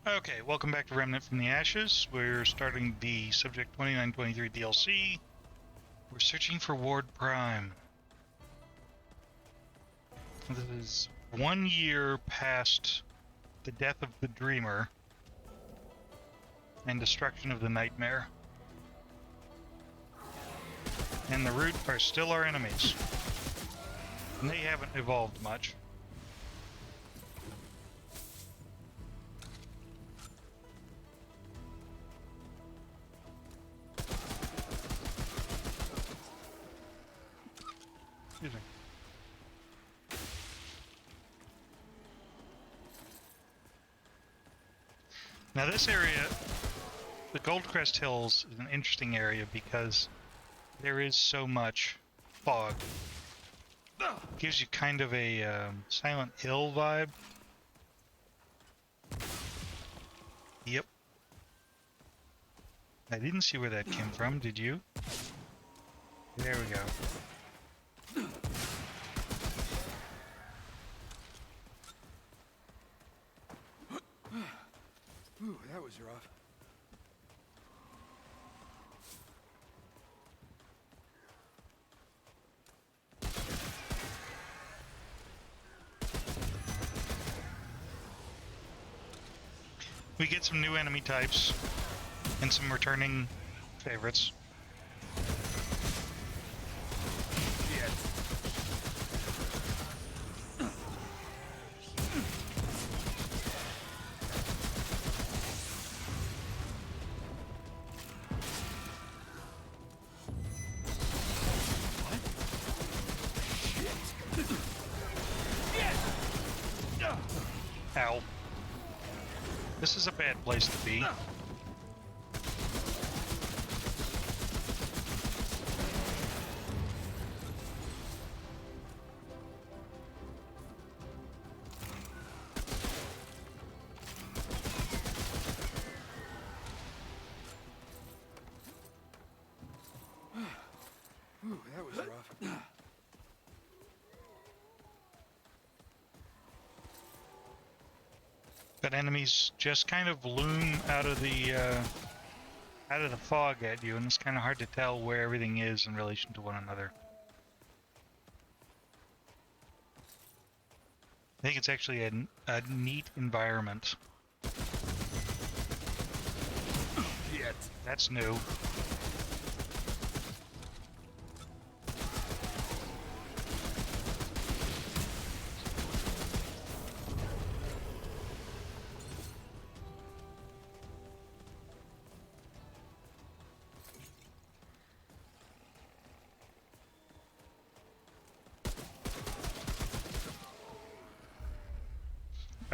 Okay, welcome back to Remnant from the Ashes. We're starting the Subject 2923 DLC. We're searching for Ward Prime. This is 1 year past the death of the Dreamer and destruction of the Nightmare. And the Root are still our enemies. And they haven't evolved much. Excuse me. Now this area, the Goldcrest Hills, is an interesting area because there is so much fog. Gives you kind of a Silent Hill vibe. Yep. I didn't see where that came from, did you? There we go. Ooh, that was rough. We get some new enemy types and some returning favorites. Ow. This is a bad place to be. Ooh, that was rough. But enemies just kind of loom out of the fog at you, and it's kind of hard to tell where everything is in relation to one another. I think it's actually a neat environment. Shit. That's new.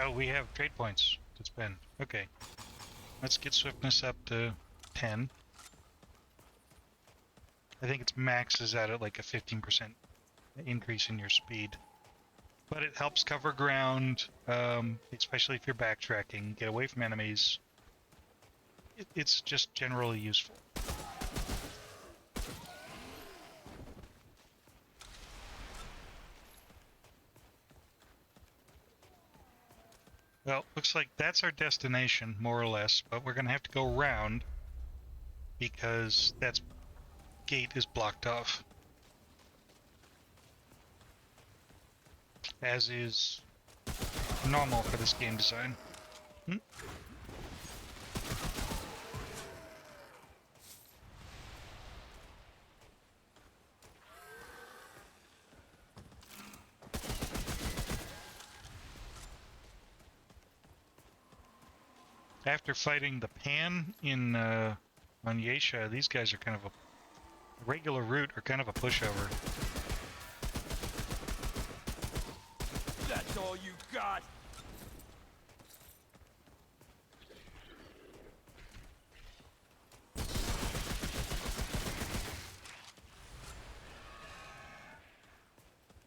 Oh, we have trade points to spend. Okay. Let's get swiftness up to 10. I think its max is at like a 15% increase in your speed. But it helps cover ground, especially if you're backtracking, get away from enemies. It's just generally useful. Well, looks like that's our destination, more or less, but we're going to have to go around because that gate is blocked off. As is normal for this game design. After fighting the Pan in on Yesha, these guys are kind of a regular route or kind of a pushover. That's all you got?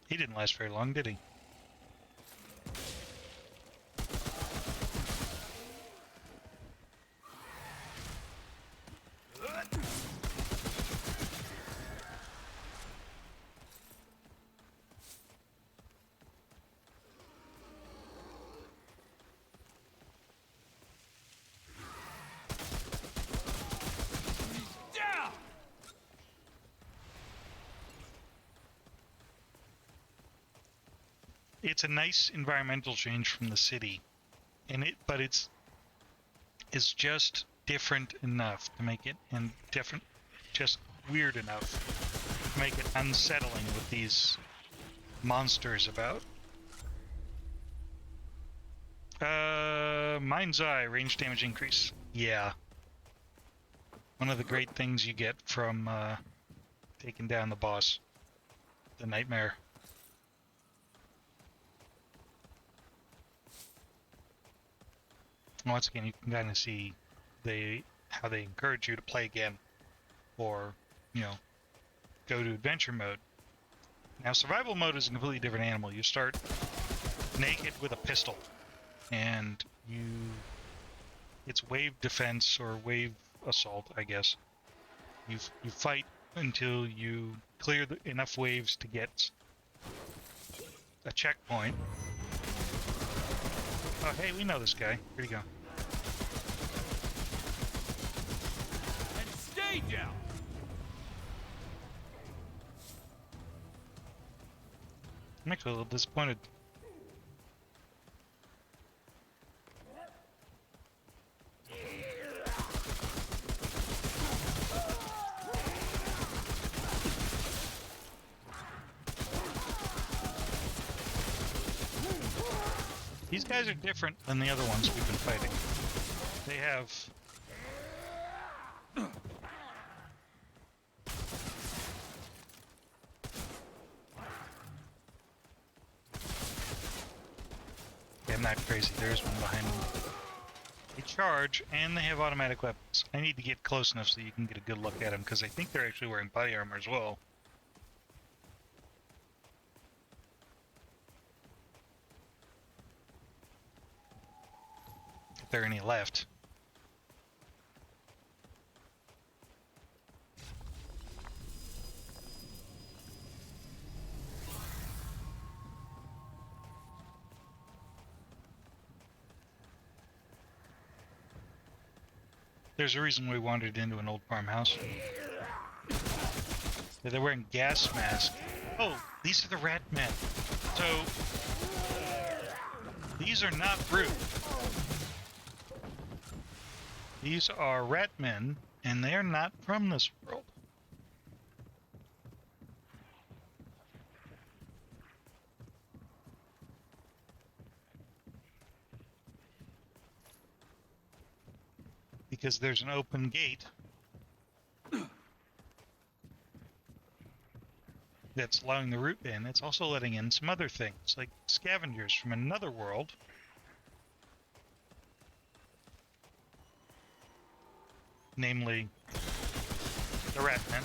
He didn't last very long, did he? it's a nice environmental change from the city, but it's just different enough to make it, and different, just weird enough to make it unsettling with these monsters about. Mind's Eye, range damage increase. Yeah. One of the great things you get from taking down the boss, the nightmare. Once again, you can kind of see how they encourage you to play again, or go to adventure mode. Now, survival mode is a completely different animal. You start naked with a pistol, and it's wave defense or wave assault, I guess. You fight until you clear enough waves to get a checkpoint. Oh, hey, we know this guy. Where'd he go? And stay down. I'm actually a little disappointed. These guys are different than the other ones we've been fighting. They have... Yeah, I'm not crazy. There's one behind them. They charge, and they have automatic weapons. I need to get close enough so you can get a good look at them, because I think they're actually wearing body armor as well. If there are any left. There's a reason we wandered into an old farmhouse. They're wearing gas masks. Oh, these are the Ratmen. So, these are not brute. These are Ratmen, and they're not from this world. Because there's an open gate that's allowing the route in. It's also letting in some other things, like scavengers from another world. Namely, the Ratmen.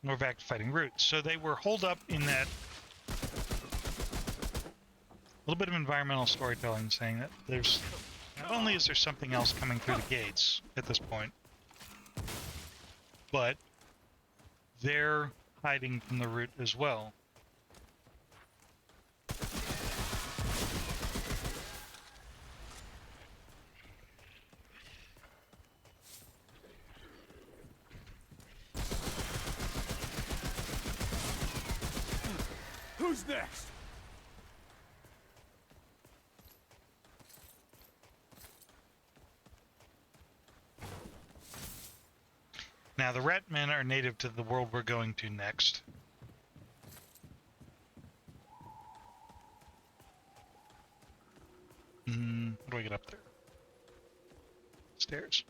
We're back to fighting roots. So they were holed up in that little bit of environmental storytelling, saying that there's not only is there something else coming through the gates at this point, but they're hiding from the root as well. Who's next? Now, the Ratmen are native to the world we're going to next. How do I get up there? Stairs.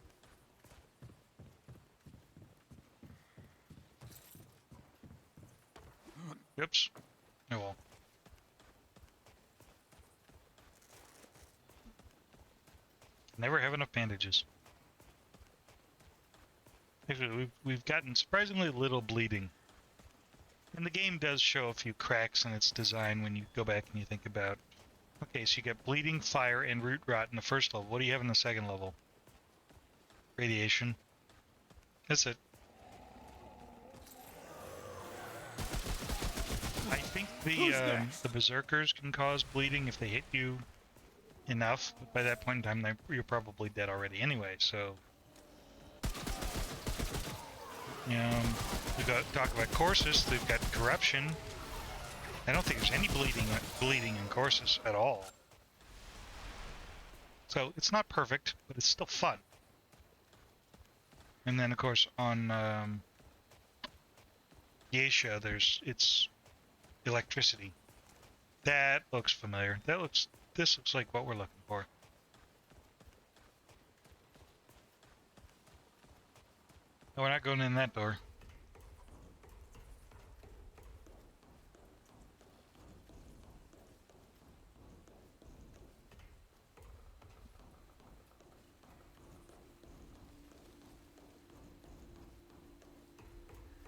Oops. Oh well. Never have enough bandages. Actually, we've gotten surprisingly little bleeding. And the game does show a few cracks in its design when you go back and you think about... Okay, so you get bleeding, fire, and root rot in the first level. What do you have in the second level? Radiation. That's it. I think the berserkers can cause bleeding if they hit you enough, but by that point in time, you're probably dead already anyway, so... we talk about courses, they've got corruption. I don't think there's any bleeding in courses at all. So it's not perfect, but it's still fun. And then of course on Geisha it's electricity. That looks familiar. This looks like what we're looking for. No, we're not going in that door.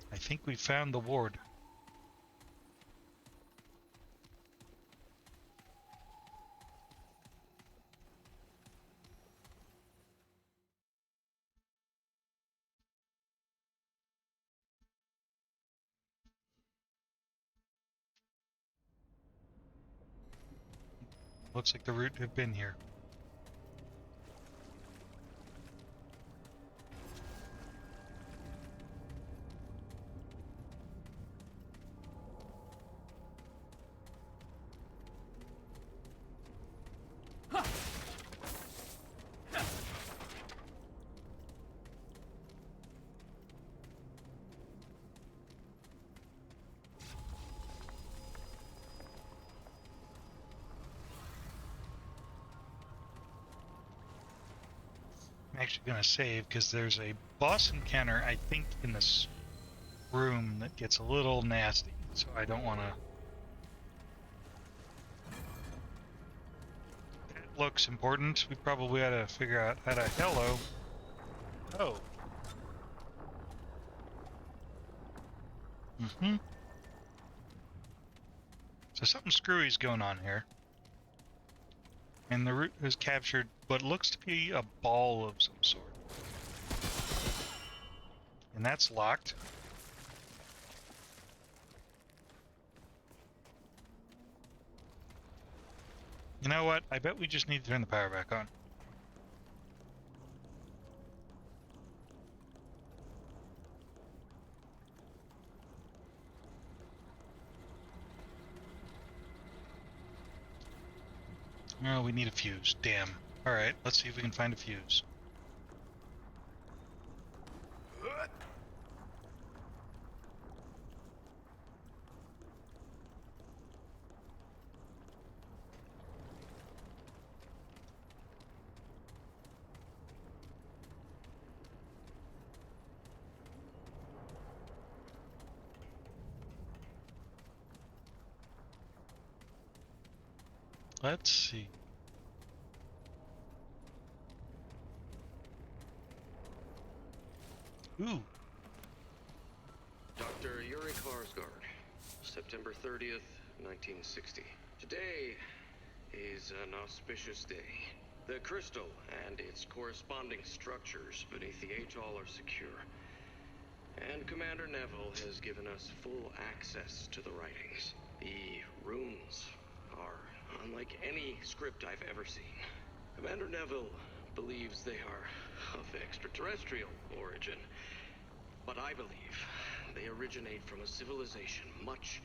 I think we found the ward. Looks like the route had been here. I'm actually going to save because there's a boss encounter, I think, in this room that gets a little nasty, so I don't want to... That looks important. We probably ought to figure out how to... Hello. Oh. Mm-hmm. So something screwy's going on here. And the route has captured what looks to be a ball of some sort. And that's locked. You know what? I bet we just need to turn the power back on. Oh, we need a fuse. Damn. Alright, let's see if we can find a fuse. Let's see. Ooh. Dr. Yuri Karsgaard, September 30th, 1960. Today is an auspicious day. The crystal and its corresponding structures beneath the atoll are secure. And Commander Neville has given us full access to the writings. The runes are unlike any script I've ever seen. Commander Neville believes they are of extraterrestrial origin, but I believe they originate from a civilization much,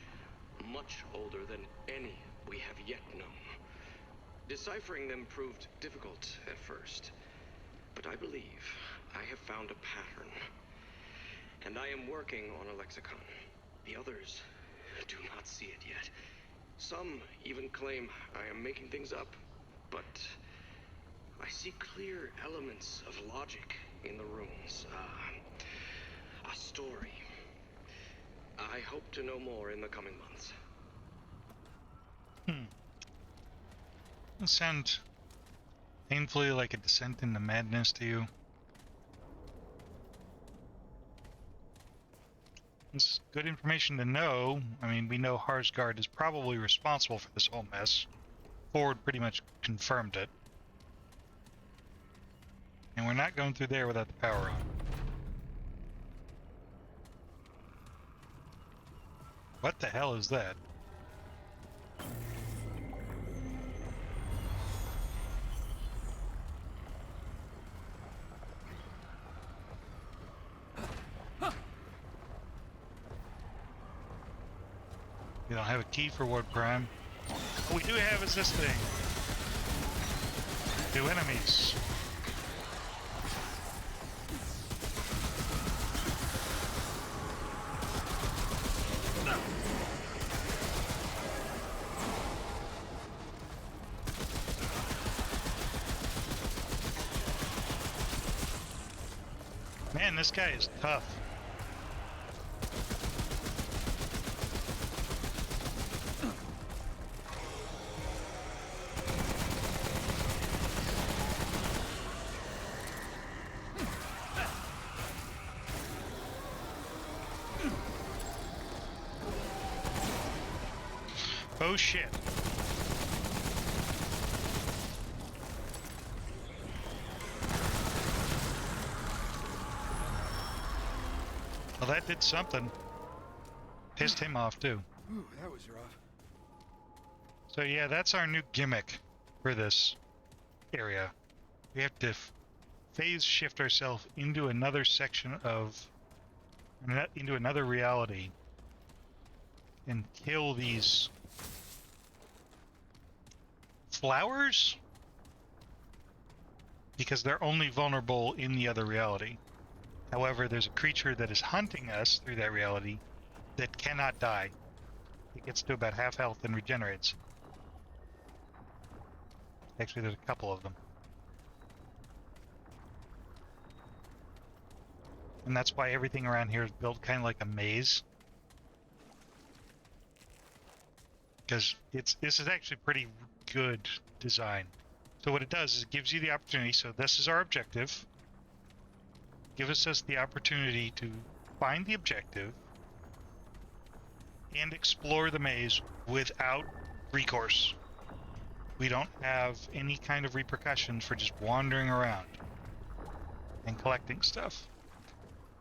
much older than any we have yet known. Deciphering them proved difficult at first, but I believe I have found a pattern, and I am working on a lexicon. The others do not see it yet. Some even claim I am making things up, but I see clear elements of logic in the runes. A story. I hope to know more in the coming months. Does sound painfully like a descent into madness to you? It's good information to know. I mean, we know Harsgard is probably responsible for this whole mess. Ford pretty much confirmed it. And we're not going through there without the power on. What the hell is that? We don't have a key for Ward Prime. What we do have is this thing. New enemies. Man, this guy is tough. Oh shit. Well, that did something. Pissed him off too. Ooh, that was rough. So yeah, that's our new gimmick for this area. We have to phase shift ourselves into another section of, into another reality, and kill these flowers? Because they're only vulnerable in the other reality. However, there's a creature that is hunting us through that reality that cannot die. It gets to about half health and regenerates. Actually, there's a couple of them. And that's why everything around here is built kind of like a maze. Because this is actually pretty good design. So what it does is it gives you the opportunity, so this is our objective. Gives us the opportunity to find the objective and explore the maze without recourse. We don't have any kind of repercussions for just wandering around and collecting stuff.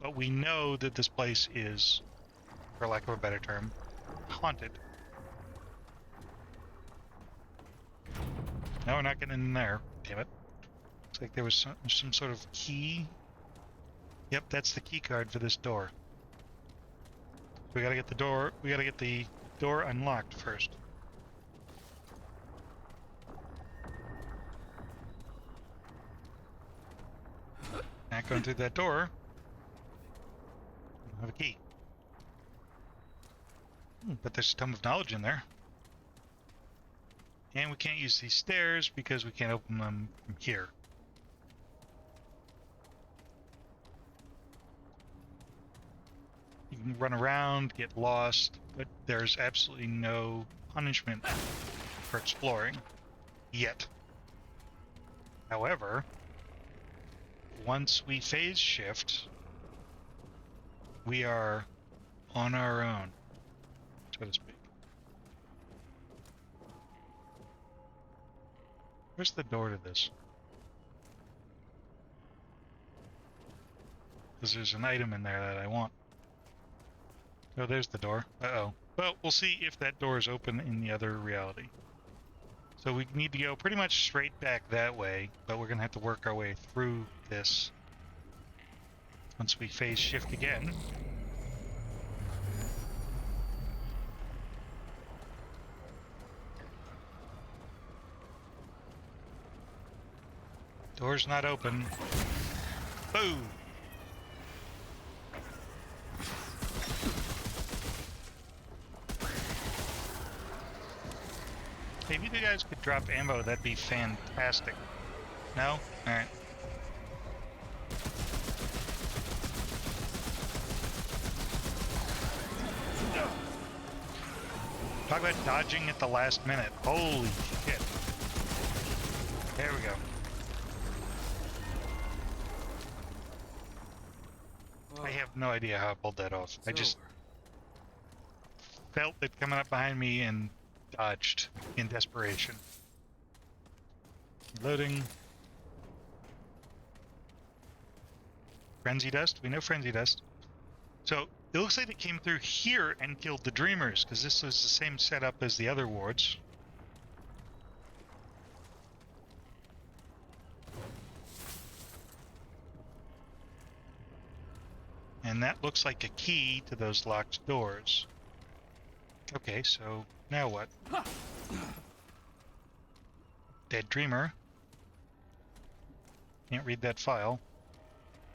But we know that this place is, for lack of a better term, haunted. No, we're not getting in there. Damn it. Looks like there was some sort of key. Yep, that's the key card for this door. We gotta get the door unlocked first. Not going through that door. I don't have a key. But there's a tome of knowledge in there. And we can't use these stairs because we can't open them from here. You can run around, get lost, but there's absolutely no punishment for exploring yet. However, once we phase shift, we are on our own, so to speak. Where's the door to this? Because there's an item in there that I want. Oh, there's the door. Uh-oh. Well, we'll see if that door is open in the other reality. So we need to go pretty much straight back that way, but we're going to have to work our way through this once we phase shift again. Door's not open. Boom! Hey, if you guys could drop ammo, that'd be fantastic. No? Alright. Talk about dodging at the last minute. Holy shit. There we go. I have no idea how I pulled that off. I just felt it coming up behind me and dodged in desperation. Loading. Frenzy dust? We know frenzy dust. So it looks like they came through here and killed the dreamers, because this is the same setup as the other wards. And that looks like a key to those locked doors. Okay, so now what? Dead Dreamer. Can't read that file.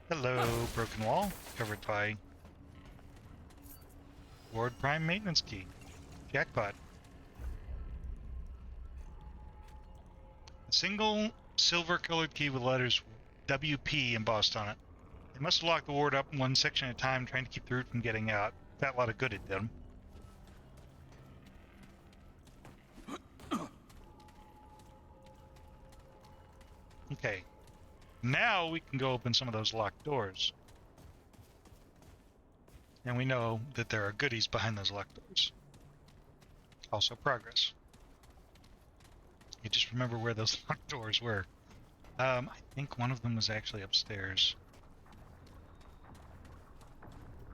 Hello, broken wall. Covered by Ward Prime maintenance key. Jackpot. A single silver-colored key with letters WP embossed on it. They must have locked the ward up in one section at a time, trying to keep the root from getting out. Got a lot of good it did them. Okay. Now we can go open some of those locked doors. And we know that there are goodies behind those locked doors. Also progress. You just remember where those locked doors were. I think one of them was actually upstairs.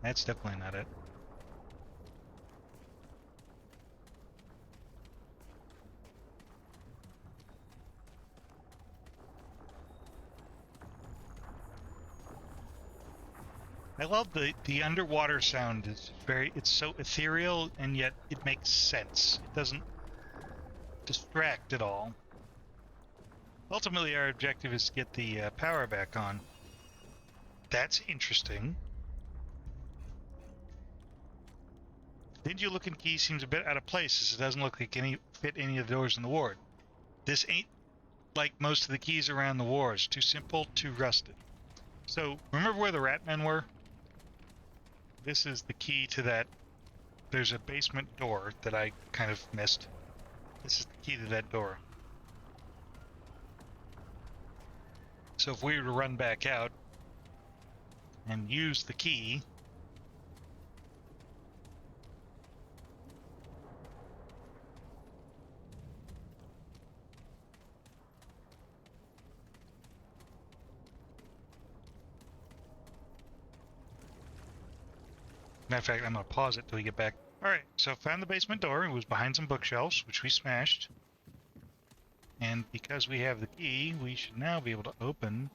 That's definitely not it. I love the underwater sound. It's so ethereal, and yet it makes sense. It doesn't distract at all. Ultimately, our objective is to get the power back on. That's interesting. The looking key seems a bit out of place, as it doesn't look like fit any of the doors in the ward. This ain't like most of the keys around the wars. Too simple, too rusted. So, remember where the Ratmen were? This is the key to that. There's a basement door that I kind of missed. This is the key to that door. So if we were to run back out and use the key, matter of fact, I'm going to pause it till we get back. Alright, so found the basement door. It was behind some bookshelves, which we smashed. And because we have the key, we should now be able to open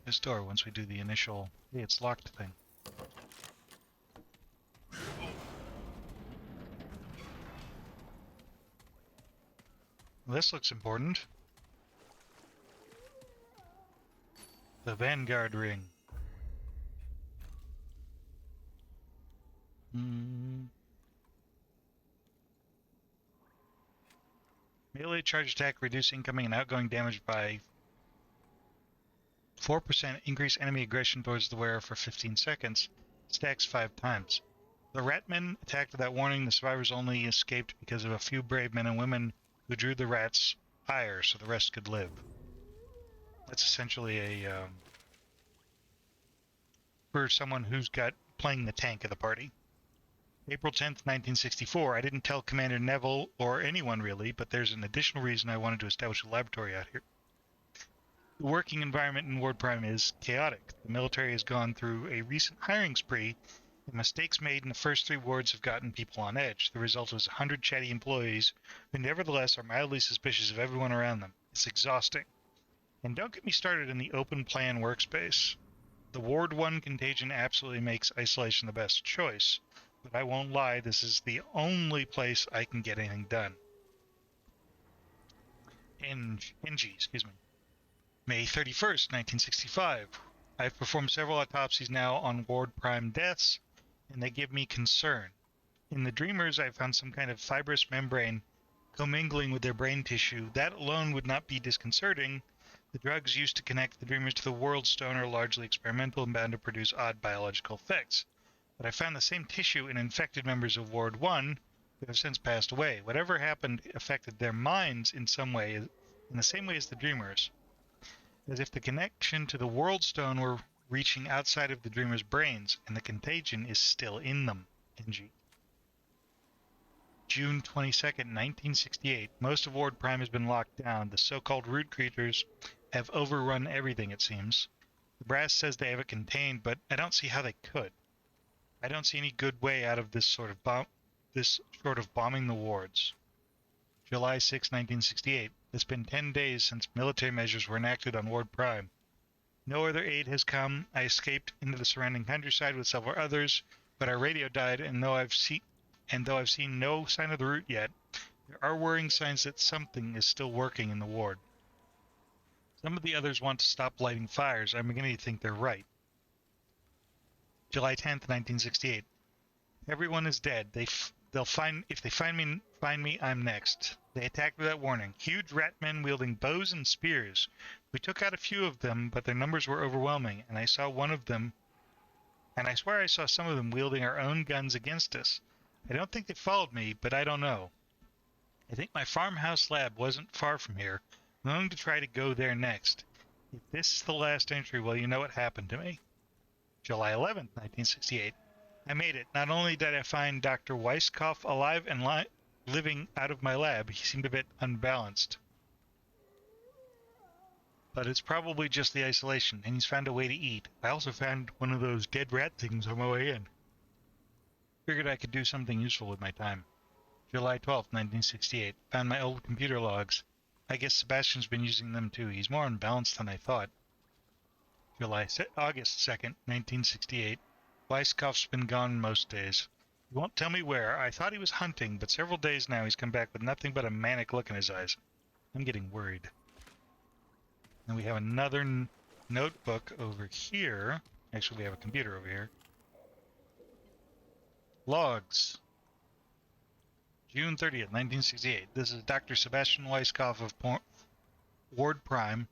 this door once we do the initial, hey, it's locked thing. Well, this looks important. The Vanguard ring. Melee charge attack, reduce incoming and outgoing damage by 4%, increase enemy aggression towards the wearer for 15 seconds, stacks 5 times. The Ratmen attacked without warning. The survivors only escaped because of a few brave men and women who drew the rats' ire so the rest could live. That's essentially a, for someone who's playing the tank of the party. April 10th, 1964. I didn't tell Commander Neville or anyone really, but there's an additional reason I wanted to establish a laboratory out here. The working environment in Ward Prime is chaotic. The military has gone through a recent hiring spree, and mistakes made in the first 3 wards have gotten people on edge. The result is 100 chatty employees who nevertheless are mildly suspicious of everyone around them. It's exhausting. And don't get me started in the open plan workspace. The Ward 1 contagion absolutely makes isolation the best choice. But I won't lie, this is the only place I can get anything done. NG, excuse me. May 31st, 1965. I've performed several autopsies now on Ward Prime deaths, and they give me concern. In the Dreamers, I found some kind of fibrous membrane commingling with their brain tissue. That alone would not be disconcerting. The drugs used to connect the Dreamers to the World Stone are largely experimental and bound to produce odd biological effects. But I found the same tissue in infected members of Ward 1 who have since passed away. Whatever happened affected their minds in some way, in the same way as the Dreamers. As if the connection to the World Stone were reaching outside of the Dreamers' brains, and the contagion is still in them. NG. June 22nd, 1968. Most of Ward Prime has been locked down. The so-called root creatures have overrun everything, it seems. The brass says they have it contained, but I don't see how they could. I don't see any good way out of this sort of bombing the wards. July 6, 1968. It's been 10 days since military measures were enacted on Ward Prime. No other aid has come. I escaped into the surrounding countryside with several others, but our radio died, and and though I've seen no sign of the root yet, there are worrying signs that something is still working in the ward. Some of the others want to stop lighting fires. I'm beginning to think they're right. July 10th, 1968. Everyone is dead. They'll find if they find me, I'm next. They attacked without warning. Huge ratmen wielding bows and spears. We took out a few of them, but their numbers were overwhelming, and I swear I saw some of them wielding our own guns against us. I don't think they followed me, but I don't know. I think my farmhouse lab wasn't far from here. I'm going to try to go there next. If this is the last entry, well, you know what happened to me. July 11th, 1968. I made it. Not only did I find Dr. Weisskopf alive and living out of my lab, he seemed a bit unbalanced. But it's probably just the isolation, and he's found a way to eat. I also found one of those dead rat things on my way in. Figured I could do something useful with my time. July 12th, 1968. Found my old computer logs. I guess Sebastian's been using them too. He's more unbalanced than I thought. August 2nd, 1968. Weisskopf's been gone most days. He won't tell me where. I thought he was hunting, but several days now he's come back with nothing but a manic look in his eyes. I'm getting worried. And we have another notebook over here. Actually, we have a computer over here. Logs. June 30th, 1968. This is Dr. Sebastian Weisskopf of Ward Prime.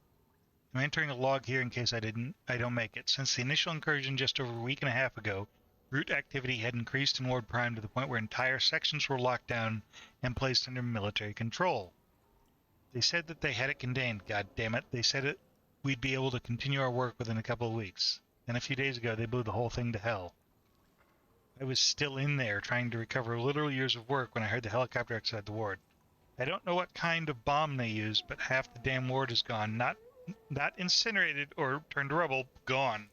I'm entering a log here in case I don't make it. Since the initial incursion just over a week and a half ago, root activity had increased in Ward Prime to the point where entire sections were locked down and placed under military control. They said that they had it contained, god damn it. They said we'd be able to continue our work within a couple of weeks. Then a few days ago, they blew the whole thing to hell. I was still in there trying to recover literal years of work when I heard the helicopter outside the ward. I don't know what kind of bomb they used, but half the damn ward is gone. Not incinerated or turned to rubble, gone.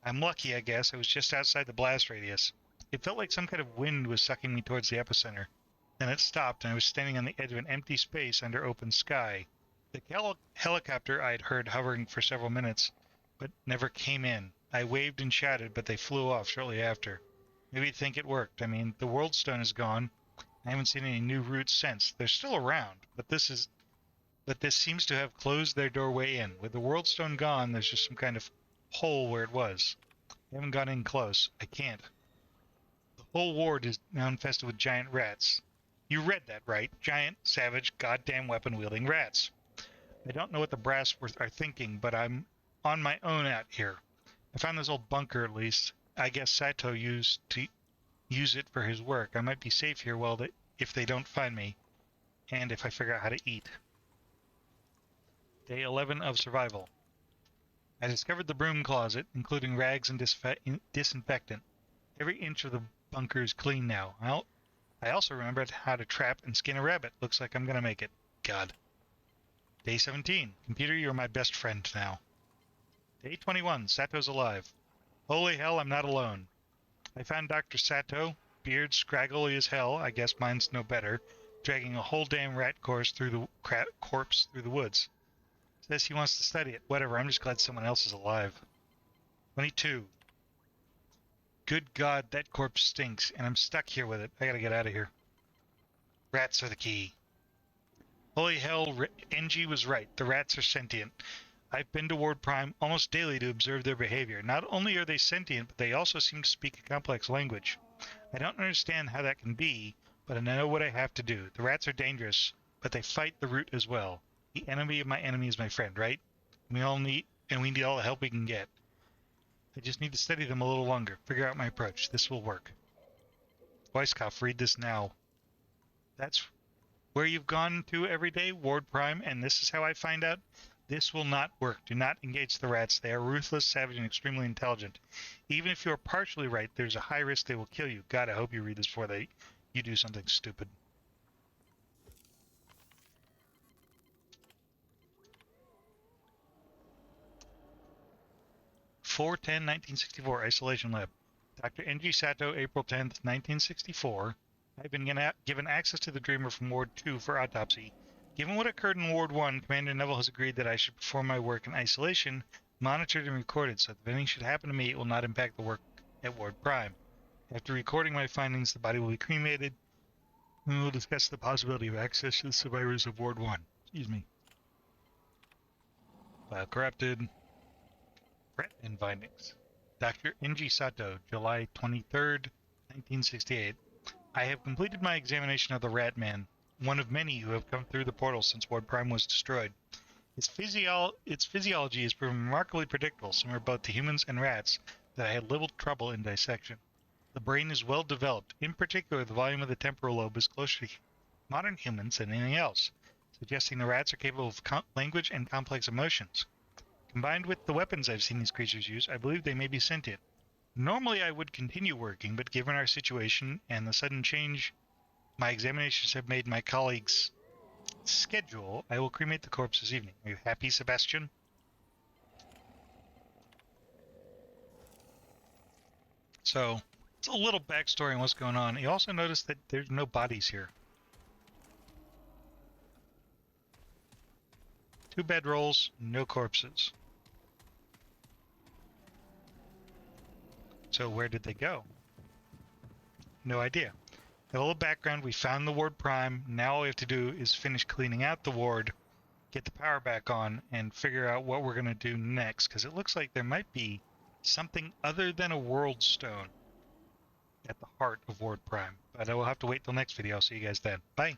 I'm lucky, I guess. I was just outside the blast radius. It felt like some kind of wind was sucking me towards the epicenter. Then it stopped, and I was standing on the edge of an empty space under open sky. The helicopter I had heard hovering for several minutes, but never came in. I waved and shouted, but they flew off shortly after. Maybe you'd think it worked. I mean, the world stone is gone. I haven't seen any new roots since. They're still around, but this seems to have closed their doorway in. With the world stone gone, there's just some kind of hole where it was. I haven't gone in close. I can't. The whole ward is now infested with giant rats. You read that, right? Giant, savage, goddamn weapon-wielding rats. I don't know what the brass are thinking, but I'm on my own out here. I found this old bunker, at least. I guess Sato used to use it for his work. I might be safe here if they don't find me, and if I figure out how to eat. Day 11 of survival. I discovered the broom closet, including rags and disinfectant. Every inch of the bunker is clean now. I also remembered how to trap and skin a rabbit. Looks like I'm gonna make it. God. Day 17. Computer, you're my best friend now. Day 21. Sato's alive. Holy hell, I'm not alone. I found Dr. Sato, beard scraggly as hell, I guess mine's no better, dragging a whole damn rat corpse through the woods. Says he wants to study it. Whatever, I'm just glad someone else is alive. 22. Good God, that corpse stinks, and I'm stuck here with it. I gotta get out of here. Rats are the key. Holy hell, NG was right. The rats are sentient. I've been to Ward Prime almost daily to observe their behavior. Not only are they sentient, but they also seem to speak a complex language. I don't understand how that can be, but I know what I have to do. The rats are dangerous, but they fight the root as well. The enemy of my enemy is my friend, right? We need all the help we can get. I just need to study them a little longer, figure out my approach. This will work. Weisskopf, read this now. That's where you've gone to every day, Ward Prime, and this is how I find out? This will not work. Do not engage the rats. They are ruthless, savage, and extremely intelligent. Even if you are partially right, there's a high risk they will kill you. God, I hope you read this before you do something stupid. (4/10/1964) 1964 Isolation Lab. Dr. N.G. Sato, April 10th, 1964. I've been given access to the Dreamer from Ward 2 for autopsy. Given what occurred in Ward 1, Commander Neville has agreed that I should perform my work in isolation, monitored and recorded, so if anything should happen to me, it will not impact the work at Ward Prime. After recording my findings, the body will be cremated, and we will discuss the possibility of access to the survivors of Ward 1. Excuse me. File corrupted. Ratmen findings. Dr. Inji Sato, July 23rd, 1968. I have completed my examination of the Ratman, one of many who have come through the portal since Ward Prime was destroyed. Its physiology is proven remarkably predictable, similar both to humans and rats, that I had little trouble in dissection. The brain is well developed. In particular, the volume of the temporal lobe is closer to modern humans than anything else, suggesting the rats are capable of language and complex emotions. Combined with the weapons I've seen these creatures use, I believe they may be sentient. Normally I would continue working, but given our situation and the sudden change my examinations have made my colleagues' schedule, I will cremate the corpse this evening. Are you happy, Sebastian? So, it's a little backstory on what's going on. You also notice that there's no bodies here. 2 bedrolls, no corpses. So where did they go? No idea. A little background, we found the Ward Prime. Now all we have to do is finish cleaning out the ward, get the power back on, and figure out what we're going to do next, because it looks like there might be something other than a world stone at the heart of Ward Prime. But I will have to wait till next video. I'll see you guys then. Bye!